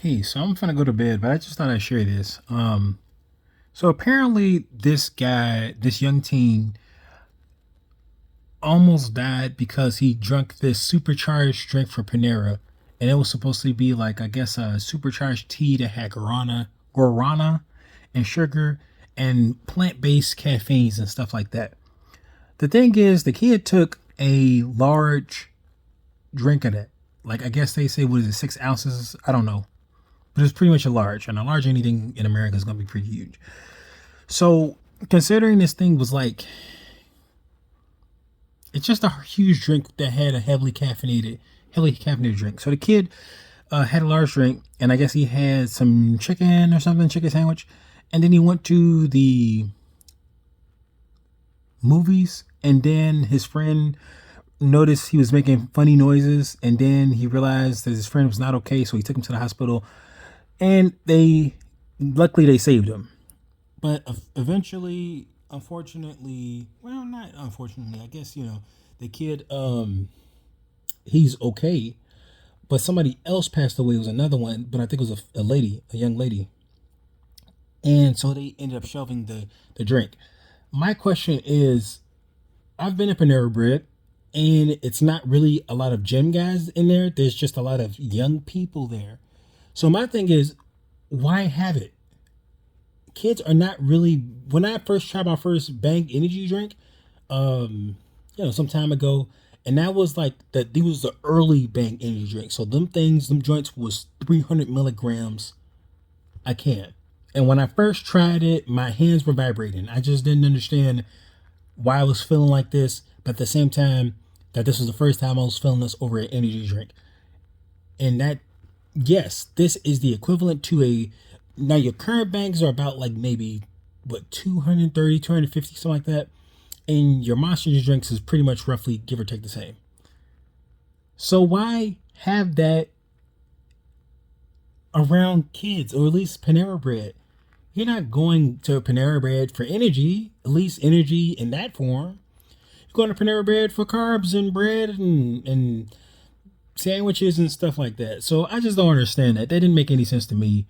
Hey, so I'm gonna go to bed, but I just thought I'd share this. So apparently this guy, this young teen, almost died because he drank this supercharged drink from Panera, and it was supposed to be like I guess a supercharged tea that had guarana, and sugar and plant-based caffeines and stuff like that. The thing is, the kid took a large drink of it. Like I guess they say, what is it, 6 ounces? I don't know, but it's pretty much a large, and a large anything in America is gonna be pretty huge. So considering this thing was like, it's just a huge drink that had a heavily caffeinated drink. So the kid had a large drink, and I guess he had some chicken or something, chicken sandwich, and then he went to the movies, and then his friend noticed he was making funny noises, and then he realized that his friend was not okay, so he took him to the hospital, and they luckily they saved him. But eventually, unfortunately, well, not unfortunately, I guess the kid, he's okay, but somebody else passed away. It was another one, but I think it was a lady, a young lady, and so they ended up shelving the drink. My question is, I've been at Panera Bread, and it's not really a lot of gym guys in there. There's just a lot of young people there. So my thing is, why have it? Kids are not really. When I first tried my first Bang energy drink, some time ago, and that was like that. It was the early Bang energy drink. So them joints was 300 milligrams a can. And when I first tried it, my hands were vibrating. I just didn't understand why I was feeling like this. But at the same time, that this was the first time I was feeling this over an energy drink, and that, yes, this is the equivalent to a. Now your current bangs are about like maybe what 230, 250, something like that, and your Monster Energy drinks is pretty much roughly give or take the same. So why have that around kids, or at least Panera Bread? You're not going to Panera Bread for energy, at least energy in that form. You're going to Panera Bread for carbs and bread and sandwiches and stuff like that. So I just don't understand that. That didn't make any sense to me.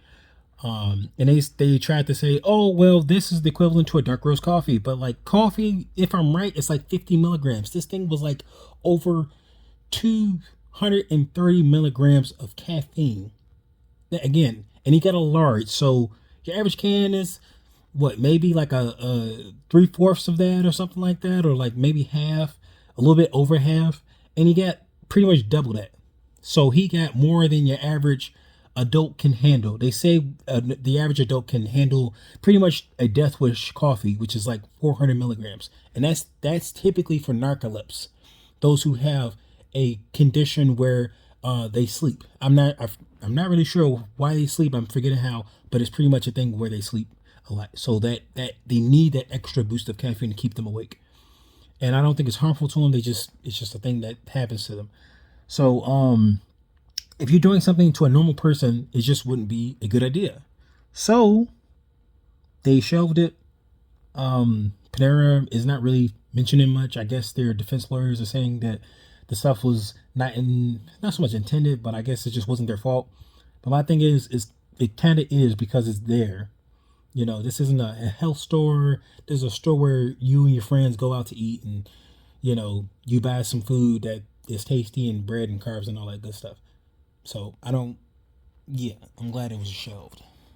And they tried to say, oh well, this is the equivalent to a dark roast coffee, but like coffee, if I'm right, it's like 50 milligrams. This thing was like over 230 milligrams of caffeine. Again, and he got a large, so your average can is what, maybe like a three-fourths of that or something like that, or like maybe half, a little bit over half, and he got pretty much double that. So he got more than your average adult can handle. They say the average adult can handle pretty much a Death Wish coffee, which is like 400 milligrams, and that's typically for narcolepsy, those who have a condition where they sleep. I'm not really sure why they sleep. I'm forgetting how, but it's pretty much a thing where they sleep a lot, so that they need that extra boost of caffeine to keep them awake. And I don't think it's harmful to them. It's just a thing that happens to them. So if you're doing something to a normal person, it just wouldn't be a good idea. So they shelved it. Panera is not really mentioning much. I guess their defense lawyers are saying that the stuff was not so much intended, but I guess it just wasn't their fault. But my thing is it kind of is, because it's there. This isn't a health store. There's a store where you and your friends go out to eat, and you buy some food that is tasty, and bread and carbs and all that good stuff. So I don't. Yeah, I'm glad it was shelved.